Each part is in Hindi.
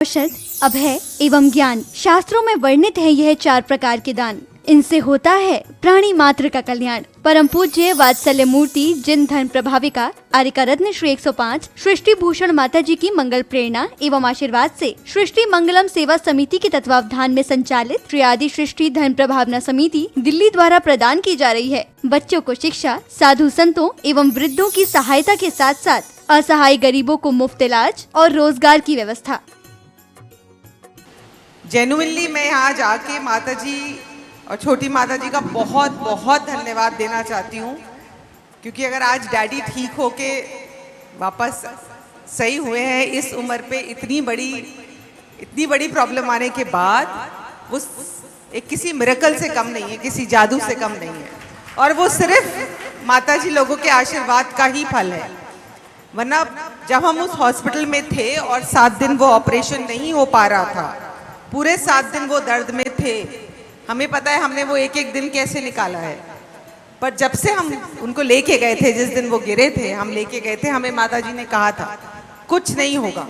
औषध, अभय एवं ज्ञान। शास्त्रों में वर्णित है यह 4 प्रकार के दान। इनसे होता है प्राणी मात्र का कल्याण। परम पूज्य वात्सल्य मूर्ति जिन धर्म प्रभाविका आर्यका रत्न श्री 105 सृष्टि भूषण माता जी की मंगल प्रेरणा एवं आशीर्वाद से सृष्टि मंगलम सेवा समिति के तत्वावधान में संचालित श्री आदि सृष्टि धर्म प्रभावना समिति दिल्ली द्वारा प्रदान की जा रही है। बच्चों को शिक्षा, साधु संतों एवं वृद्धों की सहायता के साथ साथ असहाय गरीबों को मुफ्त इलाज और रोजगार की व्यवस्था। जेन्युइनली मैं यहाँ जाके माता जी और छोटी माता जी का बहुत बहुत धन्यवाद देना चाहती हूँ, क्योंकि अगर आज डैडी ठीक होके वापस सही हुए हैं इस उम्र पे, इतनी बड़ी प्रॉब्लम आने के बाद, वो एक किसी मिरेकल से कम नहीं है, किसी जादू से कम नहीं है, और वो सिर्फ माता जी लोगों के आशीर्वाद का ही फल है। वरना जब हम उस हॉस्पिटल में थे और 7 दिन वो ऑपरेशन नहीं हो पा रहा था, पूरे 7 दिन वो दर्द में थे, हमें पता है हमने वो एक एक दिन कैसे निकाला है। पर जब से हम उनको लेके गए थे, जिस दिन वो गिरे थे हम लेके गए थे, हमें माता जी ने कहा था कुछ नहीं होगा,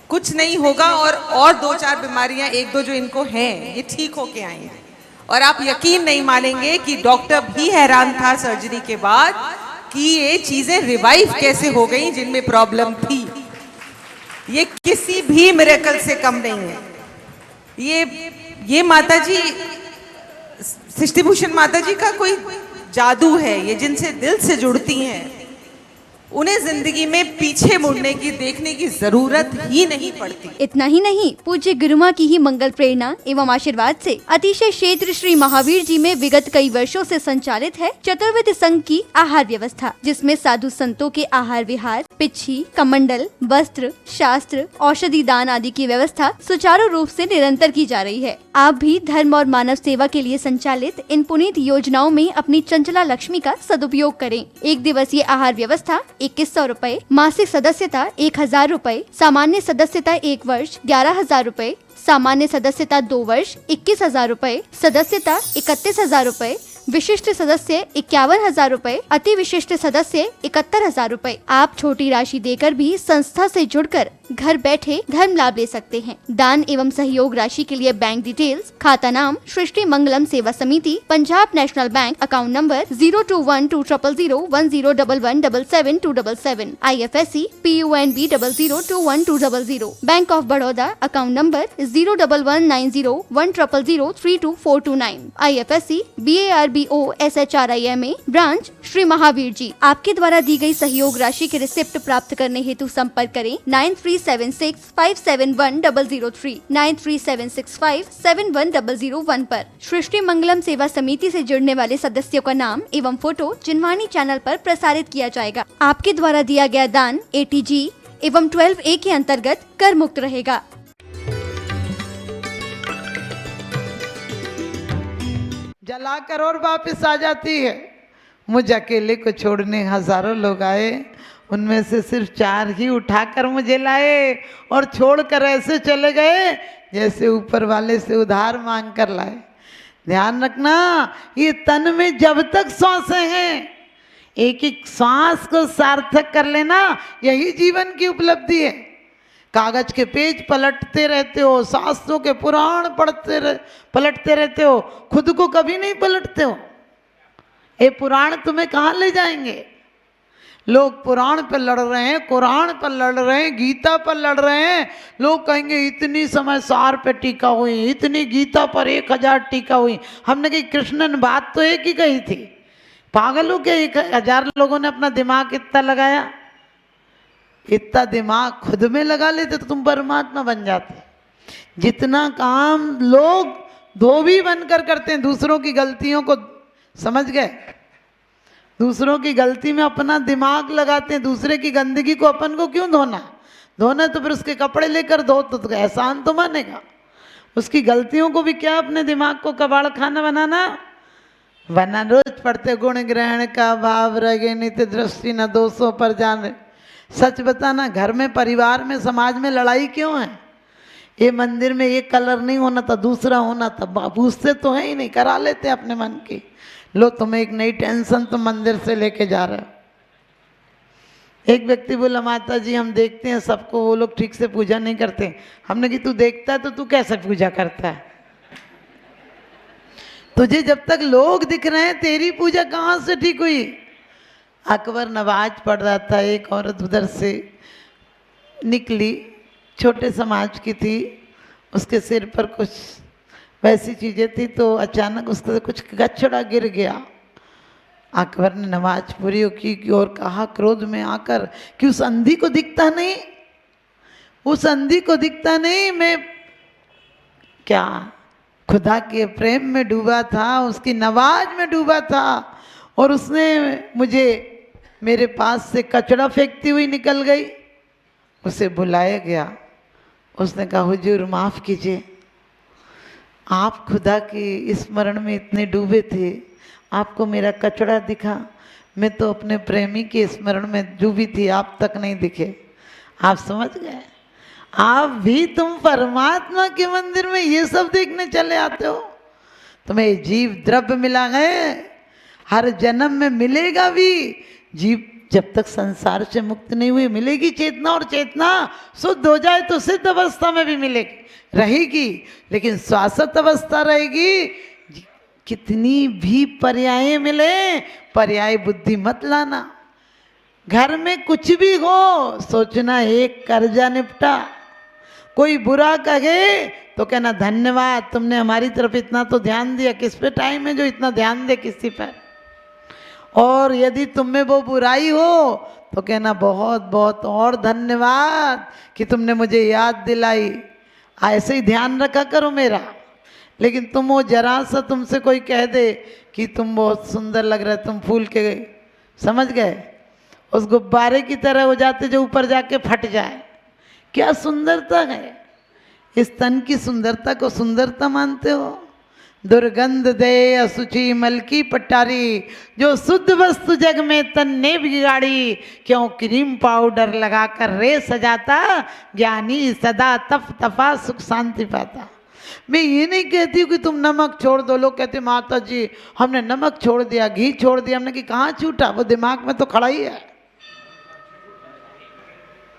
कुछ नहीं होगा, और 2-4 बीमारियां 1-2 जो इनको हैं ये ठीक होके आई हैं। और आप यकीन नहीं मानेंगे कि डॉक्टर भी हैरान था सर्जरी के बाद कि ये चीजें रिवाइव कैसे हो गई जिनमें प्रॉब्लम थी। ये किसी भी मिरेकल से कम नहीं है। ये माता जी, सृष्टि भूषण माता जी का कोई जादू है, ये जिनसे दिल से जुड़ती हैं उन्हें जिंदगी में पीछे मुड़ने की, देखने की जरूरत ही नहीं पड़ती। इतना ही नहीं, पूज्य गुरुमा की ही मंगल प्रेरणा एवं आशीर्वाद से अतिशय क्षेत्र श्री महावीर जी में विगत कई वर्षों से संचालित है चतुर्विध संघ की आहार व्यवस्था, जिसमें साधु संतों के आहार विहार, पिच्छी, कमंडल, वस्त्र, शास्त्र, औषधि दान आदि की व्यवस्था सुचारू रूप से निरंतर की जा रही है। आप भी धर्म और मानव सेवा के लिए संचालित इन पुनीत योजनाओं में अपनी चंचला लक्ष्मी का सदुपयोग करें। 1 दिवसीय आहार व्यवस्था 2100 रूपए, मासिक सदस्यता 1000 रूपए, सामान्य सदस्यता 1 वर्ष 11,000 रूपए, सामान्य सदस्यता 2 वर्ष 21,000 रूपए, सदस्यता 31,000 रूपए, विशिष्ट सदस्य 51,000 रूपए, अति विशिष्ट सदस्य 71,000 रूपए। आप छोटी राशि देकर भी संस्था से जुड़कर घर बैठे धर्म लाभ ले सकते हैं। दान एवं सहयोग राशि के लिए बैंक डिटेल्स, खाता नाम सृष्टि Mangalam Seva Samiti, Punjab national bank, account number 021200101177 IFSC PUNB 00212000, bank of Baroda, account number 011901000324229 IFSC BARBO SHRIMA, branch Shri Mahavir ji. आपके द्वारा दी गई सहयोग राशि के रिसिप्ट प्राप्त करने हेतु संपर्क करें 9376571003 9376571001 पर। सृष्टि मंगलम सेवा समिति से जुड़ने वाले सदस्यों का नाम एवं फोटो जिनवाणी चैनल पर प्रसारित किया जाएगा। आपके द्वारा दिया गया दान ATG एवं 12A के अंतर्गत कर मुक्त रहेगा। जलाकर और वापस आ जाती है। मुझे अकेले को छोड़ने हजारों लोग आए, उनमें से सिर्फ 4 ही उठाकर मुझे लाए और छोड़कर ऐसे चले गए जैसे ऊपर वाले से उधार मांग कर लाए। ध्यान रखना, ये तन में जब तक सांसें हैं, एक एक सांस को सार्थक कर लेना, यही जीवन की उपलब्धि है। कागज के पेज पलटते रहते हो, शास्त्रों के पुराण पलटते रहते हो, खुद को कभी नहीं पलटते हो। ये पुराण तुम्हें कहाँ ले जाएंगे? लोग पुराण पर लड़ रहे हैं, कुरान पर लड़ रहे हैं, गीता पर लड़ रहे हैं। लोग कहेंगे इतनी समय सार पे टीका हुई, इतनी गीता पर 1000 टीका हुई। हमने कही कृष्ण ने बात तो एक ही कही थी। पागल हो के 1000 लोगों ने अपना दिमाग इतना लगाया? इतना दिमाग खुद में लगा लेते तो तुम परमात्मा बन जाते। जितना काम लोग धोबी बनकर करते हैं, दूसरों की गलतियों को समझ गए, दूसरों की गलती में अपना दिमाग लगाते हैं। दूसरे की गंदगी को अपन को क्यों धोना? धोना तो फिर उसके कपड़े लेकर धो, तो एहसान तो मानेगा। उसकी गलतियों को भी क्या अपने दिमाग को कबाड़ खाना बनाना? वरना रोज पढ़ते गुण ग्रहण का भाव रगे नित्य दृष्टि न दोषों पर जाने। सच बताना, घर में, परिवार में, समाज में लड़ाई क्यों है? ये मंदिर में ये कलर नहीं होना था, दूसरा होना था। पूछते तो है ही नहीं, करा लेते अपने मन की। लो तुम्हें एक नई टेंशन तुम मंदिर से लेके जा रहे हो। एक व्यक्ति बोला माता जी हम देखते हैं सबको, वो लोग ठीक से पूजा नहीं करते। हमने कि तू देखता है तो तू कैसे पूजा करता है? तुझे जब तक लोग दिख रहे हैं तेरी पूजा कहाँ से ठीक हुई? अकबर नमाज पढ़ रहा था, एक औरत उधर से निकली, छोटे समाज की थी, उसके सिर पर कुछ वैसी चीज़ें थी, तो अचानक उसके कुछ गच्छड़ा गिर गया। अकबर ने नमाज पूरी की और कहा क्रोध में आकर कि उस अंधी को दिखता नहीं, उस अंधी को दिखता नहीं, मैं क्या खुदा के प्रेम में डूबा था, उसकी नमाज में डूबा था, और उसने मुझे मेरे पास से कचड़ा फेंकती हुई निकल गई। उसे बुलाया गया, उसने कहा हुजूर माफ़ कीजिए, आप खुदा के स्मरण में इतने डूबे थे, आपको मेरा कचड़ा दिखा, मैं तो अपने प्रेमी के स्मरण में डूबी थी, आप तक नहीं दिखे। आप समझ गए? आप भी तुम परमात्मा के मंदिर में ये सब देखने चले आते हो? तुम्हें जीव द्रव्य मिला है, हर जन्म में मिलेगा भी। जीव जब तक संसार से मुक्त नहीं हुई मिलेगी चेतना, और चेतना शुद्ध हो जाए तो सिद्ध अवस्था में भी मिलेगी, रहेगी, लेकिन शाश्वत अवस्था रहेगी। कितनी भी पर्याय मिले, पर्याय बुद्धि मत लाना। घर में कुछ भी हो सोचना एक कर्जा निपटा, कोई बुरा कहे तो कहना धन्यवाद तुमने हमारी तरफ इतना तो ध्यान दिया। किस पे टाइम है जो इतना ध्यान दे किसी पर? और यदि तुम में वो बुराई हो तो कहना बहुत बहुत और धन्यवाद कि तुमने मुझे याद दिलाई, ऐसे ही ध्यान रखा करो मेरा। लेकिन तुम वो जरा सा तुमसे कोई कह दे कि तुम बहुत सुंदर लग रहे, तुम फूल के समझ गए उस गुब्बारे की तरह हो जाते जो ऊपर जाके फट जाए। क्या सुंदरता है! इस तन की सुंदरता को सुंदरता मानते हो? दुर्गंध दे असुचि मल की पटारी, जो शुद्ध वस्तु जग में तन ने बिगाड़ी, क्यों क्रीम पाउडर लगाकर रे सजाता, ज्ञानी सदा तप तपा सुख शांति पाता। मैं ये नहीं कहती हूँ कि तुम नमक छोड़ दो। लोग कहते माता जी हमने नमक छोड़ दिया, घी छोड़ दिया। हमने कि कहाँ छूटा? वो दिमाग में तो खड़ा ही है,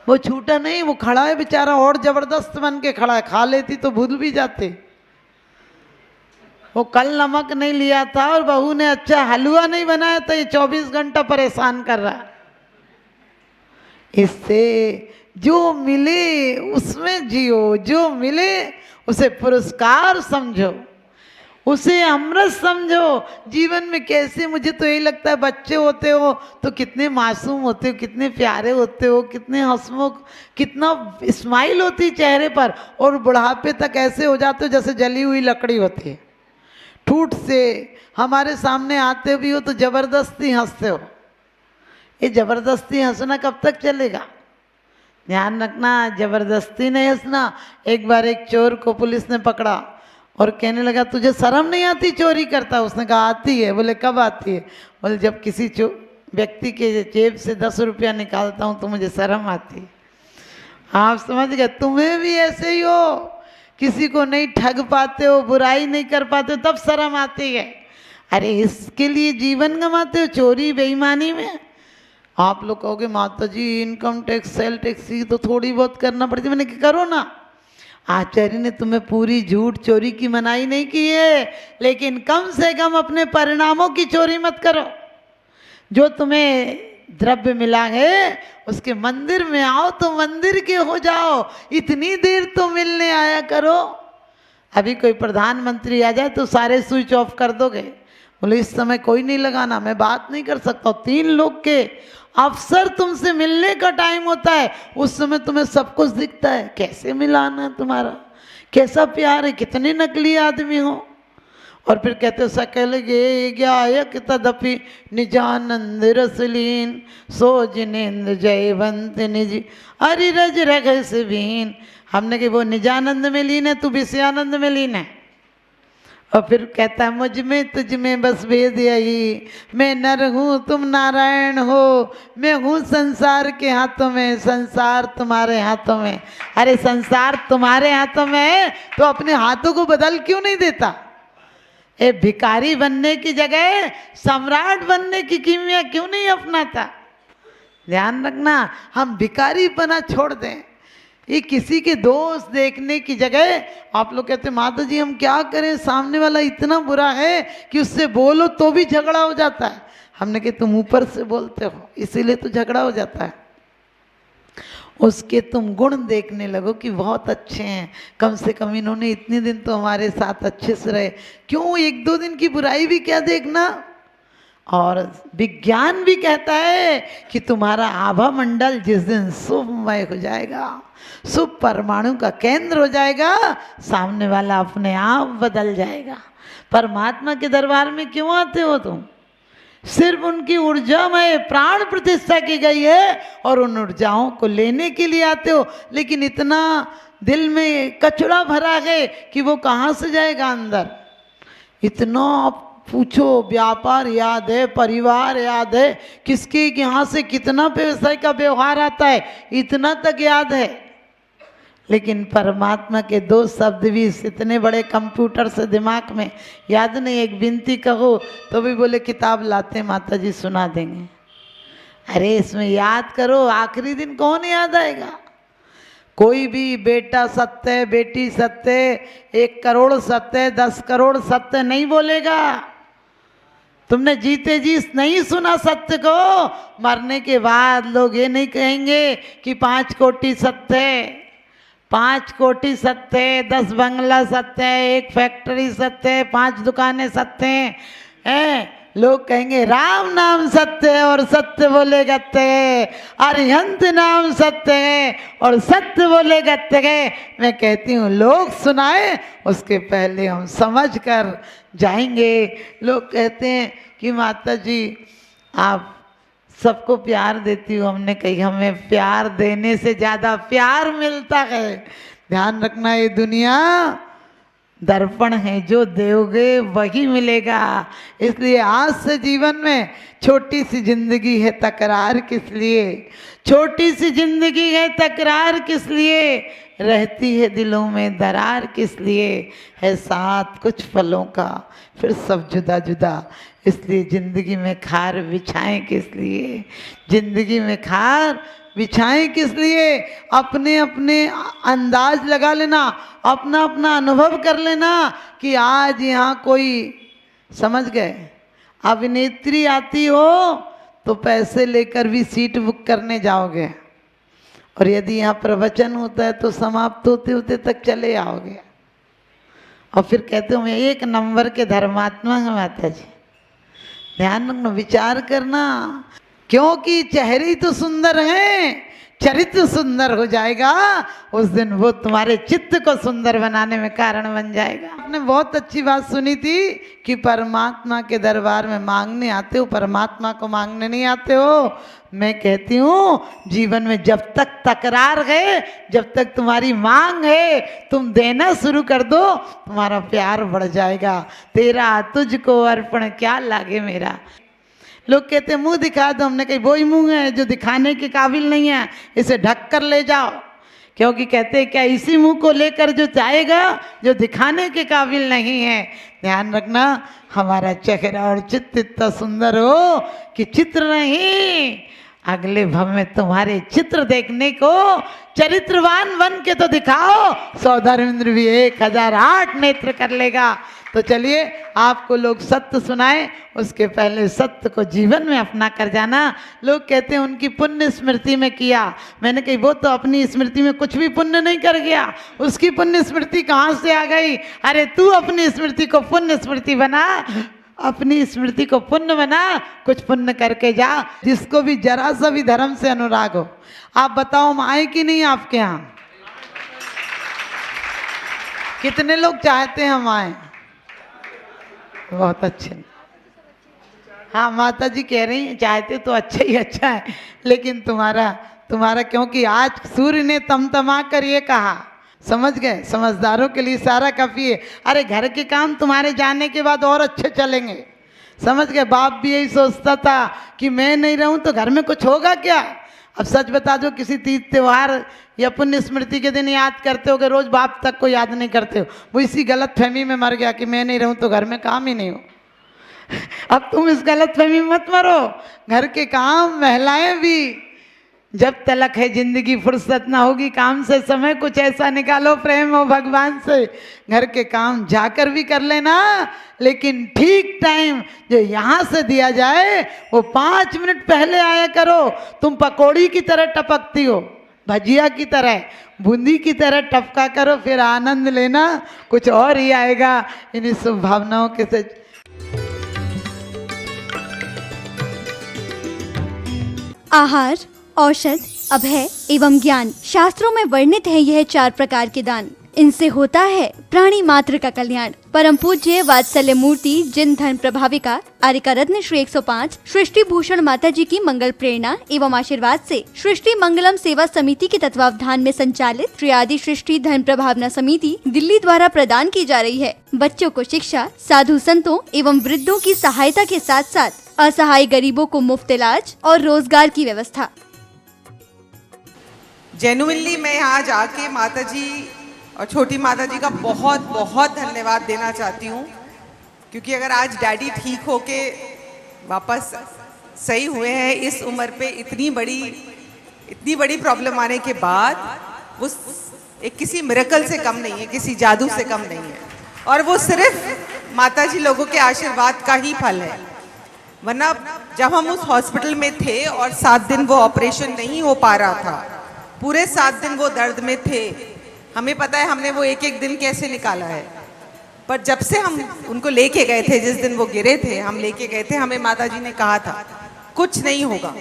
वो छूटा नहीं, वो खड़ा है बेचारा, और जबरदस्त बन के खड़ा है। खा लेती तो भूल भी जाते। वो कल नमक नहीं लिया था और बहू ने अच्छा हलवा नहीं बनाया था, ये 24 घंटा परेशान कर रहा। इससे जो मिले उसमें जियो, जो मिले उसे पुरस्कार समझो, उसे अमृत समझो। जीवन में कैसे, मुझे तो यही लगता है बच्चे होते हो तो कितने मासूम होते हो, कितने प्यारे होते हो, कितने हंसमुख, कितना स्माइल होती चेहरे पर, और बुढ़ापे तक ऐसे हो जाते हो जैसे जली हुई लकड़ी होती है। ठूठ से हमारे सामने आते भी हो तो जबरदस्ती हंसते हो। ये जबरदस्ती हंसना कब तक चलेगा? ध्यान रखना, जबरदस्ती नहीं हंसना। एक बार एक चोर को पुलिस ने पकड़ा और कहने लगा तुझे शर्म नहीं आती चोरी करता? उसने कहा आती है। बोले कब आती है? बोले जब किसी व्यक्ति के जेब से 10 रुपया निकालता हूँ तो मुझे शर्म आती है। आप समझ गए? तुम्हें भी ऐसे ही हो, किसी को नहीं ठग पाते हो, बुराई नहीं कर पाते हो, तब शर्म आती है। अरे इसके लिए जीवन गंवाते हो चोरी बेईमानी में। आप लोग कहोगे माता जी इनकम टैक्स सेल टैक्स ही तो थोड़ी बहुत करना पड़ती है। मैंने क्या करो ना, आचार्य ने तुम्हें पूरी झूठ चोरी की मनाही नहीं की है, लेकिन कम से कम अपने परिणामों की चोरी मत करो। जो तुम्हें द्रव्य मिला है उसके मंदिर में आओ तो मंदिर के हो जाओ, इतनी देर तो मिलने आया करो। अभी कोई प्रधानमंत्री आ जाए तो सारे स्विच ऑफ कर दोगे? बोले इस समय कोई नहीं लगाना, मैं बात नहीं कर सकता। 3 लोग के अफसर तुमसे मिलने का टाइम होता है, उस समय तुम्हें सब कुछ दिखता है। कैसे मिलाना है तुम्हारा, कैसा प्यार है, कितने नकली आदमी हो। और फिर कहते सकल गे गायक तदपि निजानंद रसलीन, सो जिनेन्द्र जयवंत निज अरिरज रघस बीन। हमने कि वो निजानंद में लीन है, तू विषयानंद में लीन है। और फिर कहता है मुझ में तुझ में बस भेद यही, मैं नर हूँ तुम नारायण हो, मैं हूँ संसार के हाथों में, संसार तुम्हारे हाथों में। अरे संसार तुम्हारे हाथों में है तो अपने हाथों को बदल क्यों नहीं देता? ए भिखारी बनने की जगह सम्राट बनने की कीमिया क्यों नहीं अपनाता? ध्यान रखना, हम भिखारीपना छोड़ दें। ये किसी के दोष देखने की जगह आप लोग कहते माता जी हम क्या करें, सामने वाला इतना बुरा है कि उससे बोलो तो भी झगड़ा हो जाता है। हमने कहा तुम ऊपर से बोलते हो इसीलिए तो झगड़ा हो जाता है। उसके तुम गुण देखने लगो कि बहुत अच्छे हैं, कम से कम इन्होंने इतने दिन तो हमारे साथ अच्छे से रहे, क्यों एक दो दिन की बुराई भी क्या देखना। और विज्ञान भी कहता है कि तुम्हारा आभा मंडल जिस दिन शुभमय हो जाएगा, शुभ परमाणु का केंद्र हो जाएगा, सामने वाला अपने आप बदल जाएगा। परमात्मा के दरबार में क्यों आते हो तुम? सिर्फ उनकी ऊर्जा में प्राण प्रतिष्ठा की गई है और उन ऊर्जाओं को लेने के लिए आते हो। लेकिन इतना दिल में कचरा भरा है कि वो कहाँ से जाएगा अंदर। इतना पूछो, व्यापार याद है, परिवार याद है, किसके यहाँ से कितना व्यवसाय का व्यवहार आता है इतना तक याद है। लेकिन परमात्मा के दो शब्द भी इतने बड़े कंप्यूटर से दिमाग में याद नहीं। एक विनती कहो तो भी बोले किताब लाते माता जी सुना देंगे। अरे इसमें याद करो, आखिरी दिन कौन याद आएगा। कोई भी बेटा सत्य, बेटी सत्य, 1 करोड़ सत्य, 10 करोड़ सत्य नहीं बोलेगा। तुमने जीते जी नहीं सुना सत्य को। मरने के बाद लोग ये नहीं कहेंगे कि 5 कोटि सत्य, 5 कोटि सत्य, 10 बंगला सत्य, 1 फैक्ट्री सत्य, 5 दुकानें सत्य हैं। लोग कहेंगे राम नाम सत्य है और सत्य बोले गत्ते है, अरिहंत नाम सत्य है और सत्य बोले गत्ते है। मैं कहती हूँ लोग सुनाए उसके पहले हम समझ कर जाएंगे। लोग कहते हैं कि माता जी आप सबको प्यार देती हो। हमने कही हमें प्यार देने से ज़्यादा प्यार मिलता है। ध्यान रखना ये दुनिया दर्पण है, जो दोगे वही मिलेगा। इसलिए आज से जीवन में छोटी सी जिंदगी है, तकरार किस लिए। छोटी सी जिंदगी है, तकरार किस लिए। रहती है दिलों में दरार किस लिए। है साथ कुछ पलों का फिर सब जुदा जुदा। इसलिए ज़िंदगी में खार बिछाएं किस लिए। ज़िंदगी में खार बिछाएं किस लिए। अपने अपने अंदाज लगा लेना, अपना अपना अनुभव कर लेना कि आज यहाँ कोई, समझ गए, अभिनेत्री आती हो तो पैसे लेकर भी सीट बुक करने जाओगे, और यदि यहाँ प्रवचन होता है तो समाप्त होते होते तक चले आओगे। और फिर कहते हो मैं 1 नंबर के धर्मात्मा हैं माता जी। ध्यान रखना, विचार करना, क्योंकि चेहरे ही तो सुंदर हैं, चरित्र सुंदर हो जाएगा उस दिन वो तुम्हारे चित्त को सुंदर बनाने में कारण बन जाएगा। आपने बहुत अच्छी बात सुनी थी कि परमात्मा के दरबार में मांगने आते हो, परमात्मा को मांगने नहीं आते हो। मैं कहती हूँ जीवन में जब तक तकरार है, जब तक तुम्हारी मांग है, तुम देना शुरू कर दो, तुम्हारा प्यार बढ़ जाएगा। तेरा तुझको अर्पण क्या लागे मेरा। लोग कहते हैं मुंह दिखा दो। हमने कही वही मुंह है जो दिखाने के काबिल नहीं है, इसे ढक कर ले जाओ। क्योंकि कहते हैं क्या इसी मुंह को लेकर जो जाएगा जो दिखाने के काबिल नहीं है। ध्यान रखना हमारा चेहरा और चित्त इतना सुंदर हो कि चित्र नहीं, अगले भव में तुम्हारे चित्र देखने को चरित्रवान बन के तो दिखाओ। 100 धर्मेंद्र भी 1008 नेत्र कर लेगा। तो चलिए आपको लोग सत्य सुनाए, उसके पहले सत्य को जीवन में अपना कर जाना। लोग कहते हैं उनकी पुण्य स्मृति में किया। मैंने कही वो तो अपनी स्मृति में कुछ भी पुण्य नहीं कर गया, उसकी पुण्य स्मृति कहाँ से आ गई। अरे तू अपनी स्मृति को पुण्य स्मृति बना, अपनी स्मृति को पुण्य बना, कुछ पुण्य करके जा। जिसको भी जरा सा भी धर्म से अनुराग हो, आप बताओ हम आए कि नहीं आपके यहाँ। कितने लोग चाहते हैं हम आए। बहुत अच्छे। हाँ माता जी कह रही हैं चाहते तो अच्छा ही अच्छा है, लेकिन तुम्हारा क्योंकि आज सूर्य ने तमतमा कर ये कहा, समझ गए, समझदारों के लिए सारा काफ़ी है। अरे घर के काम तुम्हारे जाने के बाद और अच्छे चलेंगे, समझ गए। बाप भी यही सोचता था कि मैं नहीं रहूं तो घर में कुछ होगा क्या। अब सच बता दो, किसी तीज त्यौहार या पुण्य स्मृति के दिन याद करते हो कि रोज बाप तक को याद नहीं करते हो। वो इसी गलत फहमी में मर गया कि मैं नहीं रहूं तो घर में काम ही नहीं हो। अब तुम इस गलत फहमी में मत मरो। घर के काम महिलाएं भी जब तलक है जिंदगी फुर्सत ना होगी काम से, समय कुछ ऐसा निकालो प्रेम हो भगवान से। घर के काम जाकर भी कर लेना, लेकिन ठीक टाइम जो यहाँ से दिया जाए वो 5 मिनट पहले आया करो। तुम पकौड़ी की तरह टपकती हो, भजिया की तरह, बूंदी की तरह टपका करो, फिर आनंद लेना, कुछ और ही आएगा। इन्हीं शुभ भावनाओं के साथ आहार, औषध, अभय एवं ज्ञान, शास्त्रों में वर्णित है यह 4 प्रकार के दान। इनसे होता है प्राणी मात्र का कल्याण। परम पूज्य वात्सल्य मूर्ति जिन धर्म प्रभाविका आर्यका रत्न श्री 105 सृष्टि भूषण माता जी की मंगल प्रेरणा एवं आशीर्वाद से सृष्टि मंगलम सेवा समिति के तत्वावधान में संचालित श्री आदि सृष्टि धर्म प्रभावना समिति दिल्ली द्वारा प्रदान की जा रही है। बच्चों को शिक्षा, साधु संतों एवं वृद्धों की सहायता के साथ साथ असहाय गरीबों को मुफ्त इलाज और रोजगार की व्यवस्था। जेन्युइनली मैं यहाँ जाके माता जी और छोटी माता जी का बहुत बहुत धन्यवाद देना चाहती हूँ, क्योंकि अगर आज डैडी ठीक होके वापस सही हुए हैं इस उम्र पे, इतनी बड़ी प्रॉब्लम आने के बाद, वो एक किसी मिरेकल से कम नहीं है, किसी जादू से कम नहीं है, और वो सिर्फ माता जी लोगों के आशीर्वाद का ही फल है। वरना जब हम उस हॉस्पिटल में थे और 7 दिन वो ऑपरेशन नहीं हो पा रहा था, पूरे 7 दिन वो दर्द में थे, हमें पता है हमने वो एक एक दिन कैसे निकाला है। पर जब से हम उनको लेके गए थे, जिस दिन वो गिरे थे हम लेके गए थे, हमें माताजी ने कहा था कुछ नहीं होगा,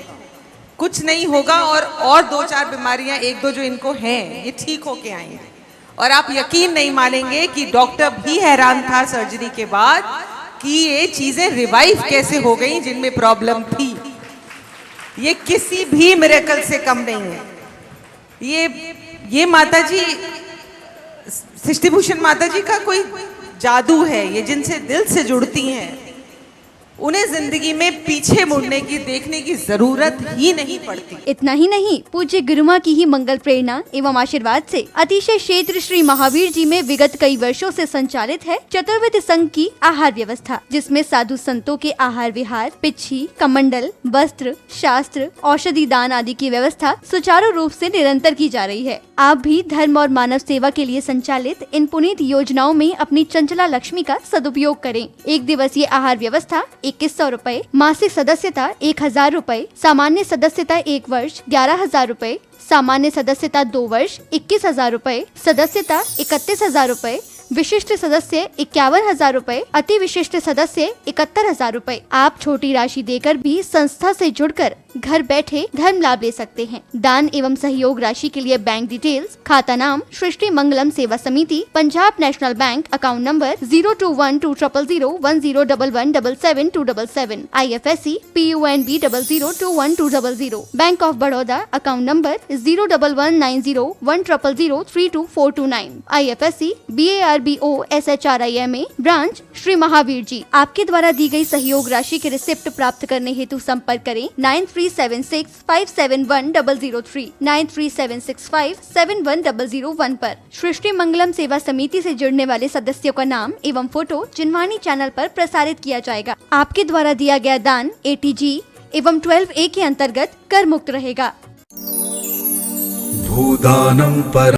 कुछ नहीं होगा, और 2-4 बीमारियां 1-2 जो इनको हैं ये ठीक होके आएंगी। और आप यकीन नहीं मानेंगे कि डॉक्टर भी हैरान था सर्जरी के बाद कि ये चीजें रिवाइव कैसे हो गई जिनमें प्रॉब्लम थी। ये किसी भी मिरेकल से कम नहीं है। ये माता जी, सृष्टि भूषण माता जी का कोई जादू है। ये जिनसे दिल से जुड़ती हैं उन्हें जिंदगी में पीछे मुड़ने की, देखने की जरूरत ही नहीं पड़ती। इतना ही नहीं, पूज्य गुरुमा की ही मंगल प्रेरणा एवं आशीर्वाद से अतिशय क्षेत्र श्री महावीर जी में विगत कई वर्षों से संचालित है चतुर्विध संघ की आहार व्यवस्था, जिसमें साधु संतों के आहार विहार, पिच्छी, कमंडल, वस्त्र, शास्त्र, औषधि दान आदि की व्यवस्था सुचारू रूप से निरंतर की जा रही है। आप भी धर्म और मानव सेवा के लिए संचालित इन पुनीत योजनाओं में अपनी चंचला लक्ष्मी का सदुपयोग करें। 1 दिवसीय आहार व्यवस्था 2100 रूपए, मासिक सदस्यता 1000 रूपए, सामान्य सदस्यता 1 वर्ष 11000 रूपए, सामान्य सदस्यता 2 वर्ष 21000 रूपए, सदस्यता 31000 रूपए, विशिष्ट सदस्य 51000 रूपए, अति विशिष्ट सदस्य 71000 रूपए। आप छोटी राशि देकर भी संस्था से जुड़कर घर बैठे धर्म लाभ ले सकते हैं। दान एवं सहयोग राशि के लिए बैंक डिटेल्स, खाता नाम सृष्टि Mangalam Seva Samiti, Punjab national bank, account number 021200101177 IFSC PUNB 002120, bank of Baroda, account number 0119010032429 IFSC BARBO SHRIMA, branch Shri Mahavir ji. आपके द्वारा दी गई सहयोग राशि के रिसिप्ट प्राप्त करने हेतु संपर्क करें 9376571003 9376571001 पर। सृष्टि मंगलम सेवा समिति से जुड़ने वाले सदस्यों का नाम एवं फोटो जिनवाणी चैनल पर प्रसारित किया जाएगा। आपके द्वारा दिया गया दान ATG एवं 12A के अंतर्गत कर मुक्त रहेगा। भूदानं पर